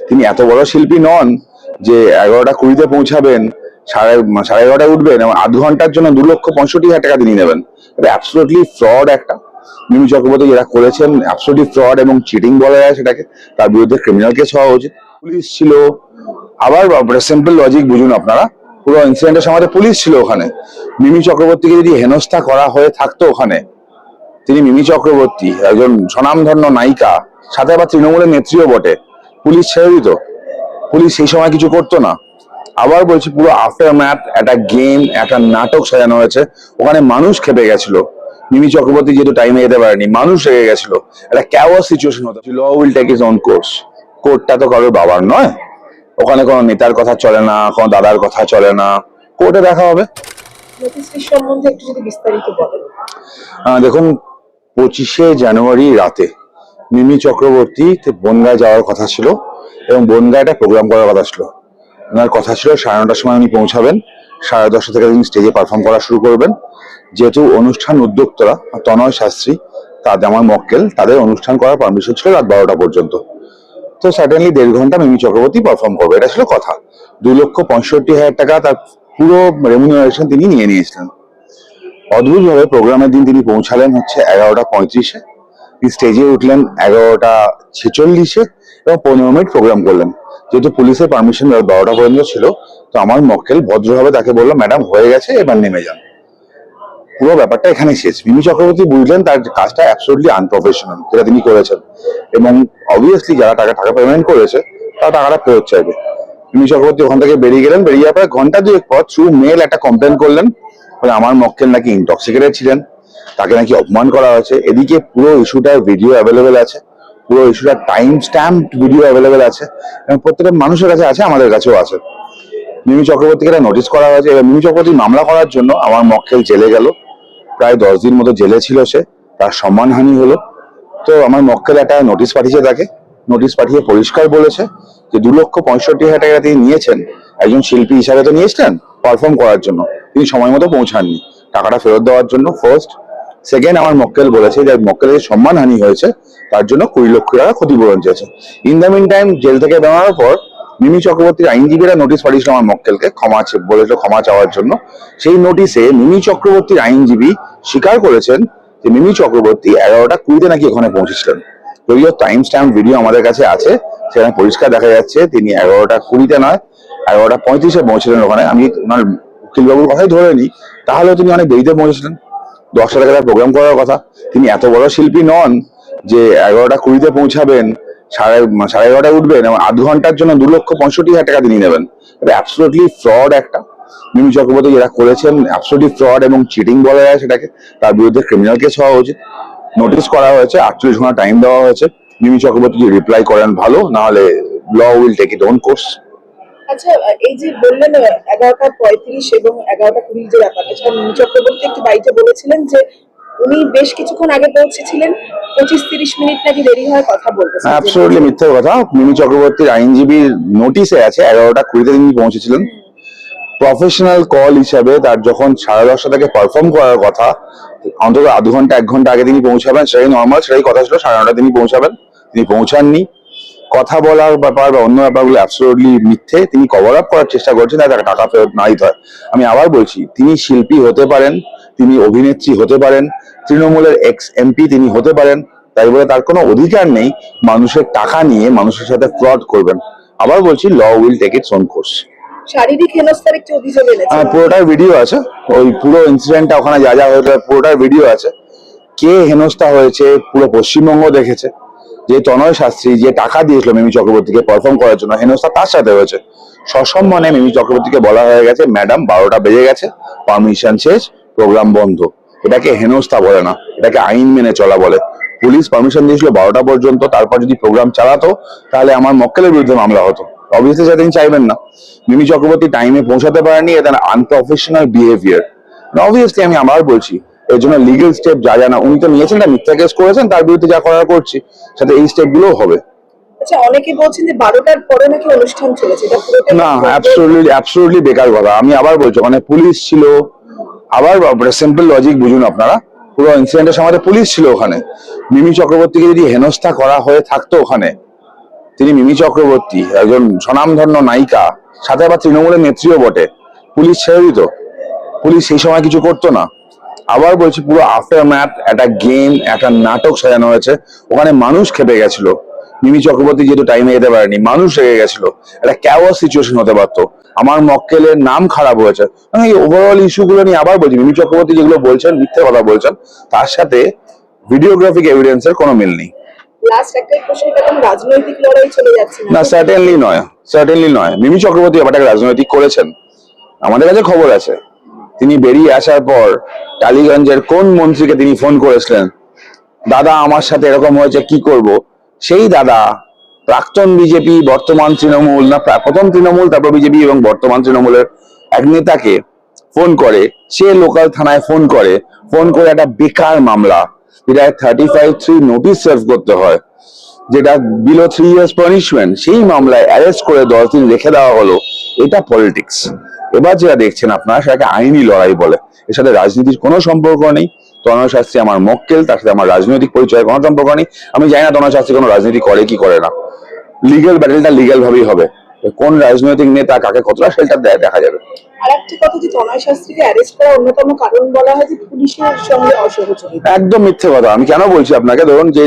তিনি এত বড় শিল্পী নন যে 11:20 পৌঁছাবেন, সাড়ে 11:30 উঠবেন এবং আধ ঘন্টার জন্য 2,65,000 টাকা তিনি নেবেন। এটা অ্যাবসলিউটলি ফ্রড একটা। মিমি চক্রবর্তী যেটা করেছেন অ্যাবসলিউটলি ফ্রড এবং চিটিং বলা যায় সেটাকে। তার বিরুদ্ধে ক্রিমিনাল কেস হওয়া উচিত। পুলিশ ছিল, আবার সিম্পল লজিক বুঝুন আপনারা, পুরো ইনসিডেন্টের সময় পুলিশ ছিল ওখানে। মিমি চক্রবর্তীকে যদি হেনস্থা করা হয়ে থাকতো ওখানে, তিনি মিমি চক্রবর্তী একজন স্বনামধন্য নায়িকা, সাথে আবার তৃণমূলের নেত্রীও বটে, পুলিশ ছেড়ে দিত? পুলিশ সেই সময় কিছু করতো না। আবার বলছি, পুরো আফটার ম্যাথ একটা গেম, একটা নাটক সাজানো হয়েছে। ওখানে মানুষ খেপে গেছিল। মিমি চক্রবর্তী যেহেতু টাইমে যেতে পারেনি, মানুষ রেগে গেছিল। একটা ক্যাওয়াস সিচুয়েশন হতো। Law will take its own course. কোর্টটা তো কারোর বাবার নয়, ওখানে কোনো নেতার কথা চলে না, কোনো দাদার কথা চলে না, কোর্টে দেখা হবে। সম্বন্ধে একটু যদি বিস্তারিত বলেন। দেখুন, 25শে জানুয়ারি রাতে মিমি চক্রবর্তী বনগাঁ যাওয়ার কথা ছিল এবং বনগাঁ একটা প্রোগ্রাম করার কথা ছিল। ওনার কথা ছিল 9:30টার সময় উনি পৌঁছাবেন, 10:30 থেকে তিনি স্টেজে পারফর্ম করা শুরু করবেন। যেহেতু অনুষ্ঠান উদ্যোক্তরা তনয় শাস্ত্রী, তাদের আমার মক্কেল, তাদের অনুষ্ঠান করার পারমিশন ছিল রাত 12টা পর্যন্ত। তো সার্টেনলি 1.5 ঘন্টা মিমি চক্রবর্তী পারফর্ম করবে, এটা ছিল কথা। 2,65,000 টাকা তার পুরো রেমুনারেশন তিনি নিয়ে নিয়েছিলেন। অদ্ভুতভাবে প্রোগ্রামের দিন তিনি পৌঁছালেন হচ্ছে 11:35-এ, স্টেজে উঠলেন 11:46-এ এবং 15 মিনিট প্রোগ্রাম করলেন। যেহেতু পুলিশের পারমিশন 12টা পর্যন্ত ছিল, তো আমার মক্কেল ভদ্রভাবে তাকে বললো, ম্যাডাম হয়ে গেছে, এবার নেমে যান। পুরো ব্যাপারটা এখানে শেষ। মিমি চক্রবর্তী বুঝলেন তার কাজটা অ্যাবসলিউটলি আনপ্রফেশনাল যেটা তিনি করেছেন, এবং অবভিয়াসলি যারা টাকা পেমেন্ট করেছে তারা টাকাটা ফেরত চাইবে। মিমি চক্রবর্তী ওখান থেকে বেরিয়ে গেলেন। বেরিয়ে যাওয়ার পরে ঘন্টা দুয়েক পর থ্রু মেল একটা কমপ্লেন করলেন, আমার মক্কেল নাকি ইনটক্সিকেটেড ছিলেন, তাকে নাকি অপমান করা হয়েছে। এদিকে পুরো ইস্যুটার ভিডিও অ্যাভেলেবেল আছে, পুরো ইস্যুটার টাইম স্ট্যাম্প ভিডিও অ্যাভেলেবেল আছে এবং প্রত্যেকটা মানুষের কাছে আছে, আমাদের কাছেও আছে। মিমি চক্রবর্তীকে একটা নোটিশ করা হয়েছে। এবার মিমি চক্রবর্তী মামলা করার জন্য আমার মক্কেল জেলে গেল। প্রায় 10 দিন মতো জেলে ছিল সে, তার সম্মানহানি হলো। তো আমার মক্কেল একটা নোটিশ পাঠিয়েছে তাকে। নোটিশ পাঠিয়ে পরিষ্কার বলেছে যে 2,65,000 টাকা তিনি নিয়েছেন, একজন শিল্পী হিসাবে তো নিয়েছিলেন পারফর্ম করার জন্য, তিনি সময় মতো পৌঁছাননি, টাকাটা ফেরত দেওয়ার জন্য ফার্স্ট। সেকেন্ড, আমার মক্কেল বলেছে যে মক্কেলের সম্মানহানি হয়েছে, তার জন্য 20 লক্ষ টাকা ক্ষতিপূরণ চেয়েছে। In the meantime jail থেকে বেরোনোর পর মিমি চক্রবর্তীর আইনজীবীরা নোটিশ পাঠিয়েছিল আমার মক্কেলকে, বলেছিল ক্ষমা চাওয়ার জন্য। সেই নোটিশে মিমি চক্রবর্তীর আইনজীবী স্বীকার করেছেন যে মিমি চক্রবর্তী 11:20 নাকি ওখানে পৌঁছেছিলেন। যদিও টাইম স্ট্যাম্প ভিডিও আমাদের কাছে আছে, সেখানে পরিষ্কার দেখা যাচ্ছে তিনি 11:20 নয় 11:35 পৌঁছলেন ওখানে। আমি ওনার উকিলবাবুর কথাই ধরে নিই, তাহলেও তিনি অনেক দেরিতে পৌঁছেছিলেন। 10টা থেকে তার প্রোগ্রাম করার কথা। তিনি এত বড় শিল্পী নন যে 11:20 পৌঁছাবেন, 11:30 উঠবেন এবং আধ ঘন্টার জন্য 2,65,000 টাকা তিনি নেবেন। এটা অ্যাবসলিউটলি ফ্রড একটা। মিমি চক্রবর্তী যেটা করেছেন অ্যাবসলিউটলি ফ্রড এবং চিটিং বলা যায় সেটাকে। তার বিরুদ্ধে ক্রিমিনাল কেস হওয়া উচিত। নোটিশ করা হয়েছে, 48 ঘন্টা টাইম দেওয়া হয়েছে। মিমি চক্রবর্তী যদি রিপ্লাই করেন ভালো, না হলে law will take it on course. আচ্ছা, এই যে বললেন 11:35 এবং 11:20 যে ব্যাপারটা, সেটা মিমি চক্রবর্তী একটু বাড়িতে বলেছিলেন যে উনি বেশ কিছুক্ষণ আগে পৌঁছেছিলেন, 25-30 মিনিট নাকি দেরি হওয়ার কথা বলতেছেন। অ্যাবসলিউটলি মিথ্যে কথা। মিমি চক্রবর্তীর আইনজীবীর নোটিশে আছে 11:20 তিনি পৌঁছেছিলেন। প্রফেশনাল কল হিসাবে তার যখন 10:30 থেকে পারফর্ম করার কথা, অন্তত আধ ঘন্টা 1 ঘন্টা আগে তিনি পৌঁছাবেন, সেটাই নর্মাল, সেটাই কথা ছিল 9:30 তিনি পৌঁছাবেন। তিনি পৌঁছাননি। কথা বলার ব্যাপার বা অন্য ব্যাপারগুলো অ্যাবসলিউটলি মিথ্যে। তিনি কভার আপ করার চেষ্টা করছেন তাকে টাকা ফেরত না দিতে হয়। আমি আবার বলছি, তিনি শিল্পী হতে পারেন, তিনি অভিনেত্রী হতে পারেন, তৃণমূলের এক্স এমপি তিনি হতে পারেন, তাই বলে তার কোনো অধিকার নেই মানুষের টাকা নিয়ে মানুষের সাথে ফ্রড করবেন। আবার বলছি, law will take its on course. শারীরিক হেনস্থার একটি অভিযোগ এনেছে। পুরোটার ভিডিও আছে, ওই পুরো ইনসিডেন্টটা ওখানে যা যা হয়েছে পুরোটার ভিডিও আছে। কে হেনস্থা হয়েছে পুরো পশ্চিমবঙ্গ দেখেছে। যে তনয় শাস্ত্রী যে টাকা দিয়েছিল মিমি চক্রবর্তীকে পারফর্ম করার জন্য, হেনস্থা তার সাথে হয়েছে। সসম্মানে মিমি চক্রবর্তীকে বলা হয়ে গেছে, ম্যাডাম 12টা বেজে গেছে, পারমিশন শেষ, প্রোগ্রাম বন্ধ। এটাকে হেনস্থা বলে না, এটাকে আইন মেনে চলা বলে। পুলিশ পারমিশন দিয়েছিল 12টা পর্যন্ত, তারপর যদি প্রোগ্রাম চালাতো তাহলে আমার মক্কেলের বিরুদ্ধে মামলা হতো। অবভিয়াসলি সেটা তিনি চাইবেন না। মিমি চক্রবর্তী টাইমে পৌঁছাতে পারেনি, এটা আনপ্রফেশনাল বিহেভিয়ার। অবভিয়াসলি আমি আবার বলছি, এর জন্য লিগেল স্টেপ যা জানা উনি তো নিয়েছেন, না মিথ্যা কেস করেছেন, তার বিরুদ্ধে যা করার করছি, সাথে এই স্টেপ গুলো হবে। আচ্ছা, অনেকে বলছেন যে 12টার পরে নাকি অনুষ্ঠান চলেছে, এটা পুরোটা না, অ্যাবসলিউটলি বেকার কথা। আমি আবার বলছি, মানে পুলিশ ছিল, আবার সিম্পল লজিক বুঝুন আপনারা, পুরো ইনসিডেন্টের সময় পুলিশ ছিল ওখানে। মিমি চক্রবর্তীকে যদি হেনস্থা করা হয়ে থাকতো ওখানে, তিনি মিমি চক্রবর্তী, একজন স্বনামধন্য নায়িকা, সাথে আবার তৃণমূলের নেত্রীও বটে। পুলিশ ছেড়ে দিত? পুলিশ সেই সময় কিছু করতো না? আবার বলছি, পুরো আফটার ম্যাথ একটা গেম, একটা নাটক সাজানো হয়েছে। ওখানে মানুষ খেপে গেছিল। মিমি চক্রবর্তী যেহেতু টাইমে যেতে পারেনি, মানুষ রেগে গেছিল। একটা ক্যাওয়াস সিচুয়েশন হতে পারতো। আমার মক্কেলের নাম খারাপ হয়েছে। আমি এই ওভারঅল ইস্যুগুলো নিয়ে আবার বলছি, মিমি চক্রবর্তী যেগুলো বলছেন, মিথ্যে কথা বলছেন, তার সাথে ভিডিওগ্রাফিক এভিডেন্সের কোনো মিল নেই। লাস্ট একটা প্রশ্ন, এটা কোন রাজনৈতিক লড়াই চলে যাচ্ছে না, সার্টেনলি নয়, সার্টেনলি নয়। মিমি চক্রবর্তী ব্যাপারটাকে রাজনৈতিক করেছেন, আমাদের কাছে খবর আছে। তিনি বেরিয়ে আসার পর টালিগঞ্জের কোন মন্ত্রীকে তিনি ফোন করেছিলেন, দাদা আমার সাথে এরকম হয়েছে, কি করব? সেই দাদা প্রাক্তন বিজেপি, বর্তমান তৃণমূল, না প্রথম তৃণমূল তারপর বিজেপি এবং বর্তমান তৃণমূলের এক নেতাকে ফোন করে। সে লোকাল থানায় ফোন করে একটা বেকার মামলা, যেটা 35(3) নোটিশ সার্ভ করতে হয়, যেটা বিলো 3 years পানিশমেন্ট, সেই মামলায় অ্যারেস্ট করে 10 দিন রেখে দেওয়া হলো। এটা পলিটিক্স। এবার যেটা দেখছেন আপনারা, সেটাকে আইনি লড়াই বলে। এর সাথে রাজনীতির কোনো সম্পর্ক নেই। তনয় শাস্ত্রী আমার মক্কেল, তার সাথে আমার রাজনৈতিক পরিচয়ের কোনো সম্পর্ক নেই। আমি জানি না তনয় শাস্ত্রী কোনো রাজনীতি করে কি করে না। লিগ্যাল ব্যাটেলটা লিগ্যাল ভাবেই হবে। কোন রাজনৈতিক নেতা কাকে কতটা শেল্টার দেয় দেখা যাবে। আর একটা কথা, যে তনয় শাস্ত্রীকে অ্যারেস্ট করার অন্যতম কারণ বলা হয় যে পুলিশের সঙ্গে অসহযোগিতা। একদম মিথ্যে কথা। আমি কেন বলছি আপনাকে, ধরুন যে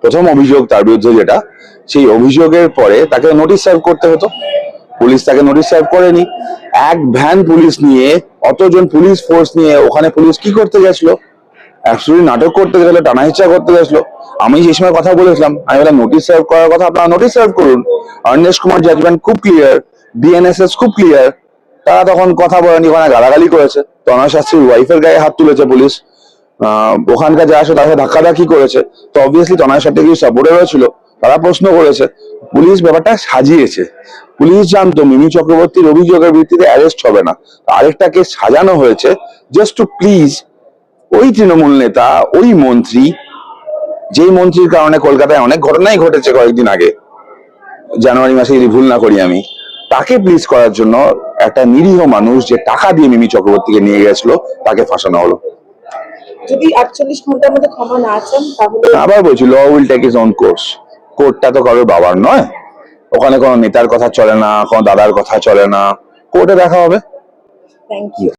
প্রথম অভিযোগ তার বিরুদ্ধে যেটা, সেই অভিযোগের পরে তাকে নোটিশ সার্ভ করতে হতো। পুলিশ তাকে নোটিশ সার্ভ করেনি। এক ভ্যান পুলিশ নিয়ে, অতজন পুলিশ ফোর্স নিয়ে ওখানে পুলিশ কি করতে গেছিল? অ্যাকচুয়ালি নাটক করতে গেছিল, টানাহিচড়া করতে গেছিল। আমি সেই সময় কথা বলেছিলাম, আমি বললাম নোটিশ সার্ভ করার কথা, আপনারা নোটিশ সার্ভ করুন। অর্ণেশ কুমার জাজমেন্ট খুব ক্লিয়ার, বিএনএসএস খুব ক্লিয়ার। তারা তখন কথা বলেনি, ওখানে গালাগালি করেছে। তনয় শাস্ত্রীর ওয়াইফের গায়ে হাত তুলেছে পুলিশ। ওখানকার যারা আসে তার সাথে ধাক্কাধাক্কি করেছে। তো অবভিয়াসলি তনয়ের সাথে কিছু সাপোর্টার হয়েছিল, তারা প্রশ্ন করেছে। পুলিশ ব্যাপারটা সাজিয়েছে। পুলিশ জানতো মিমি চক্রবর্তীর অভিযোগের ভিত্তিতে অ্যারেস্ট হবে না। আরেকটা কেস সাজানো হয়েছে জাস্ট টু প্লিজ ওই তৃণমূল নেতা, ওই মন্ত্রী, যেই মন্ত্রীর কারণে কলকাতায় অনেক ঘটনাই ঘটেছে কয়েকদিন আগে, জানুয়ারি মাসে যদি ভুল না করি আমি, তাকে প্লিজ করার জন্য একটা নিরীহ মানুষ যে টাকা দিয়ে মিমি চক্রবর্তীকে নিয়ে গেছিল, তাকে ফাঁসানো হলো। যদি 48 ঘন্টার মধ্যে ক্ষমা না চান তাহলে? আবার বলছি, law will take its own course. কোর্টটা তো কারোর বাবার নয়। ওখানে কোনো নেতার কথা চলে না, কোনো দাদার কথা চলে না। কোর্টে দেখা হবে। Thank you.